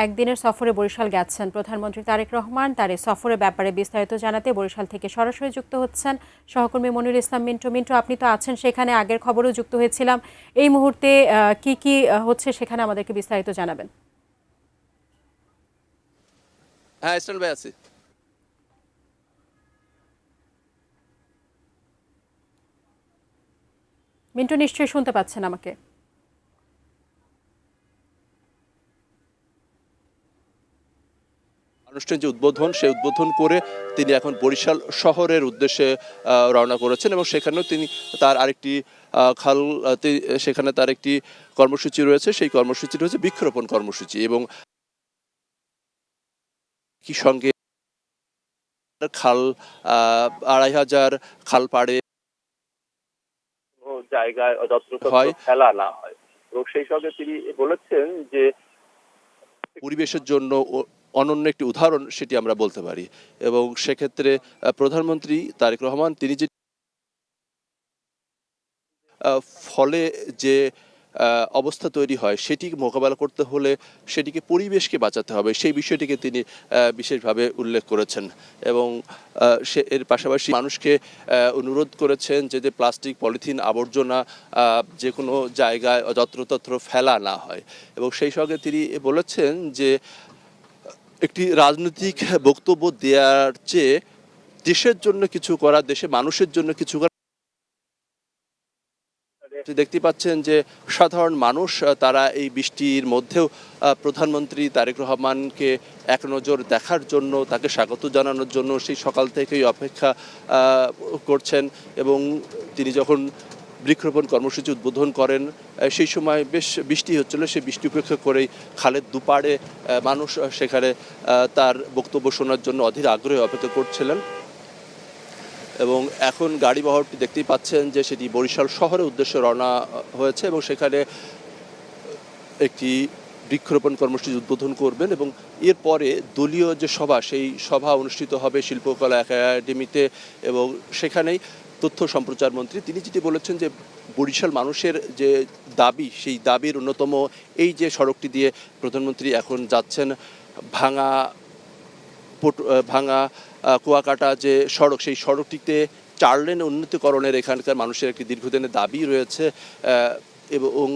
একদিনের সফরে বরিশাল গেছেন প্রধানমন্ত্রী তারেক রহমান। তার এই সফরের ব্যাপারে বিস্তারিত জানাতে বরিশাল থেকে সরাসরি যুক্ত হচ্ছেন সহকর্মী মনিরুল ইসলাম মিন্টু। মিন্টু, আপনি তো আছেন সেখানে, আগের খবরেও যুক্ত হয়েছিলাম। এই মুহূর্তে কি কি হচ্ছে সেখানে আমাদেরকে বিস্তারিত জানাবেন। হ্যাঁ, স্ট্যান্ড বাই আছি। মিন্টু, নিশ্চয়ই শুনতে পাচ্ছেন আমাকে? অনুষ্ঠান যে উদ্বোধন, সেই উদ্বোধন করে তিনি এখন বরিশাল শহরের উদ্দেশ্যে রওনা করেছেন এবং সেখানেও তিনি তার আরেকটি সেখানে তার একটি কর্মসূচি রয়েছে। সেই কর্মসূচি রয়েছে বৃক্ষরোপণ কর্মসূচি এবং কি সঙ্গে খাল ২,৫০০ খাল পাড়ে জায়গায় যত্রতত্র ফেলা না হয়। এবং সেই সঙ্গে তিনি বলেছেন যে পরিবেশের জন্য অনন্য একটি উদাহরণ সেটি আমরা বলতে পারি। এবং সেক্ষেত্রে প্রধানমন্ত্রী তারেক রহমান তিনি যে ফলে যে অবস্থা তৈরি হয় সেটি মোকাবেলা করতে হলে সেটিকে পরিবেশকে বাঁচাতে হবে, সেই বিষয়টিকে তিনি বিশেষভাবে উল্লেখ করেছেন। এবং সে এর পাশাপাশি মানুষকে অনুরোধ করেছেন যে প্লাস্টিক, পলিথিন, আবর্জনা যে কোনো জায়গায় যত্রতত্র ফেলা না হয়। এবং সেই সঙ্গে তিনি বলেছেন যে একটি রাজনৈতিক বক্তব্য দেওয়ার চেয়ে দেশের জন্য কিছু করা, দেশে মানুষের জন্য কিছু করা। দেখতে পাচ্ছেন যে সাধারণ মানুষ তারা এই বৃষ্টির মধ্যেও প্রধানমন্ত্রী তারেক রহমানকে এক নজর দেখার জন্য, তাকে স্বাগত জানানোর জন্য সেই সকাল থেকেই অপেক্ষা করছেন। এবং তিনি যখন বৃক্ষরোপণ কর্মসূচি উদ্বোধন করেন সেই সময় বেশ বৃষ্টি হচ্ছিল, সেই বৃষ্টি উপেক্ষা করেই খালের দুপাড়ে মানুষ সেখানে তার বক্তব্য শোনার জন্য অধীর আগ্রহে অপেক্ষা করছিলেন। এবং এখন গাড়ি বহরটি দেখতেই পাচ্ছেন যে সেটি বরিশাল শহরের উদ্দেশ্যে রওনা হয়েছে এবং সেখানে একটি বৃক্ষরোপণ কর্মসূচি উদ্বোধন করবেন। এবং এরপরে দলীয় যে সভা, সেই সভা অনুষ্ঠিত হবে শিল্পকলা একাডেমিতে। এবং সেখানেই তথ্য সম্প্রচার মন্ত্রী তিনি যেটি বলেছেন যে বরিশাল মানুষের যে দাবি, সেই দাবির অন্যতম এই যে সড়কটি দিয়ে প্রধানমন্ত্রী এখন যাচ্ছেন, ভাঙা কুয়াকাটা যে সড়ক, সেই সড়কটিতে 4 লেন উন্নতিকরণের এখানকার মানুষের একটি দীর্ঘদিনের দাবি রয়েছে। এবং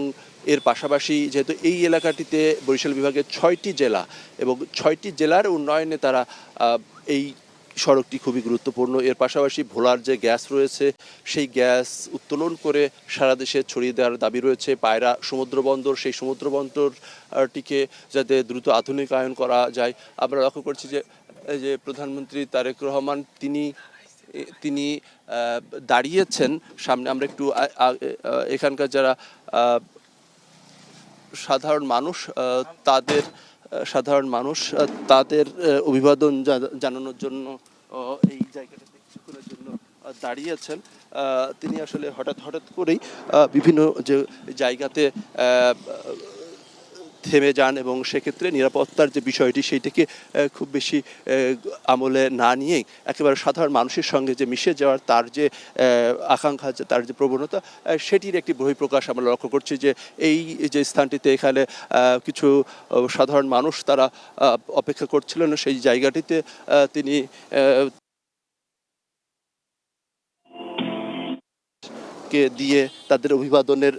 এর পাশাপাশি যেহেতু এই এলাকাটিতে বরিশাল বিভাগের 6টি জেলা এবং 6টি জেলার উন্নয়নে তারা এই সড়কটি খুবই গুরুত্বপূর্ণ। এর পাশাপাশি ভোলার যে গ্যাস রয়েছে সেই গ্যাস উত্তোলন করে সারা দেশে ছড়িয়ে দেওয়ার দাবি রয়েছে। পায়রা সমুদ্র বন্দর, সেই সমুদ্র বন্দরটিকে যাতে দ্রুত আধুনিকায়ন করা যায়। আমরা লক্ষ্য করছি যে প্রধানমন্ত্রী তারেক রহমান তিনি দাঁড়িয়েছেন সামনে। আমরা একটু এখানকার যারা সাধারণ মানুষ তাদের অভিবাদন জানানোর জন্য এই জায়গাটাতে কিছুক্ষণের জন্য দাঁড়িয়েছেন। তিনি আসলে হঠাৎ করেই বিভিন্ন যে জায়গাতে থেমে যান এবং সেক্ষেত্রে নিরাপত্তার যে বিষয়টি সেইটাকে খুব বেশি আমলে না নিয়েই একেবারে সাধারণ মানুষের সঙ্গে যে মিশে যাওয়ার তার যে আকাঙ্ক্ষা, তার যে প্রবণতা, সেটির একটি বহিঃপ্রকাশ আমরা লক্ষ্য করছি। যে এই যে স্থানটিতে এখানে কিছু সাধারণ মানুষ তারা অপেক্ষা করছিলেন, সেই জায়গাটিতে তিনি কে দিয়ে তাদের অভিবাদনের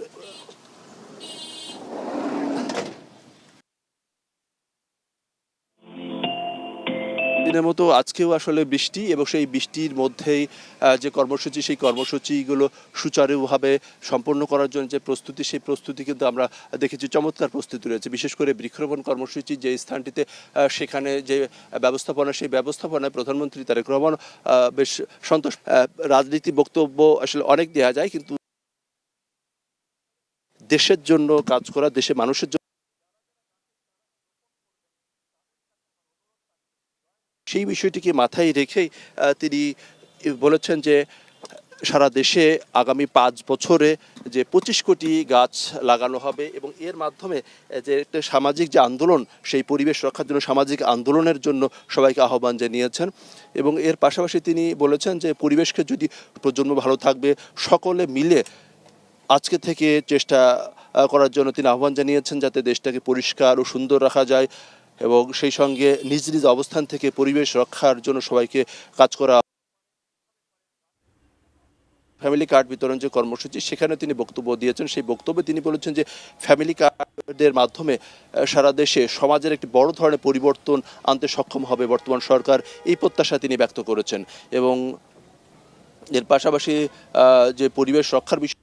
দিনের মতো আজকেও আসলে বৃষ্টি এবং সেই বৃষ্টির মধ্যেই যে কর্মসূচি, সেই কর্মসূচিগুলো সুচারুভাবে সম্পন্ন করার জন্য যে প্রস্তুতি, সেই প্রস্তুতি কিন্তু আমরা দেখেছি চমৎকার প্রস্তুতি রয়েছে। বিশেষ করে বৃক্ষরোপণ কর্মসূচি যে স্থানটিতে, সেখানে যে ব্যবস্থাপনা, সেই ব্যবস্থাপনায় প্রধানমন্ত্রী তারেক রহমান বেশ সন্তোষ। রাজনীতি বক্তব্য আসলে অনেক দেওয়া যায়, কিন্তু দেশের জন্য কাজ করা, দেশের মানুষের জন্য, সেই বিষয়টিকে মাথায় রেখেই তিনি বলেছেন যে সারা দেশে আগামী 5 বছরে যে 25 কোটি গাছ লাগানো হবে এবং এর মাধ্যমে যে একটা সামাজিক যে আন্দোলন, সেই পরিবেশ রক্ষার জন্য সামাজিক আন্দোলনের জন্য সবাইকে আহ্বান জানিয়েছেন। এবং এর পাশাপাশি তিনি বলেছেন যে পরিবেশকে যদি প্রজন্ম ভালো থাকবে, সকলে মিলে আজকে থেকে চেষ্টা করার জন্য তিনি আহ্বান জানিয়েছেন যাতে দেশটাকে পরিষ্কার ও সুন্দর রাখা যায়। এবং সেই সঙ্গে নিজ নিজ অবস্থান থেকে পরিবেশ রক্ষার জন্য সবাইকে কাজ করা। ফ্যামিলি কার্ড বিতরণ যে কর্মসূচি সেখানে তিনি বক্তব্য দিয়েছেন। সেই বক্তব্যে তিনি বলেছেন যে ফ্যামিলি কার্ডের মাধ্যমে সারা দেশে সমাজের একটি বড় ধরনের পরিবর্তন আনতে সক্ষম হবে বর্তমান সরকার, এই প্রত্যাশা তিনি ব্যক্ত করেছেন। এবং এর পাশাপাশি যে পরিবেশ রক্ষার বিষয়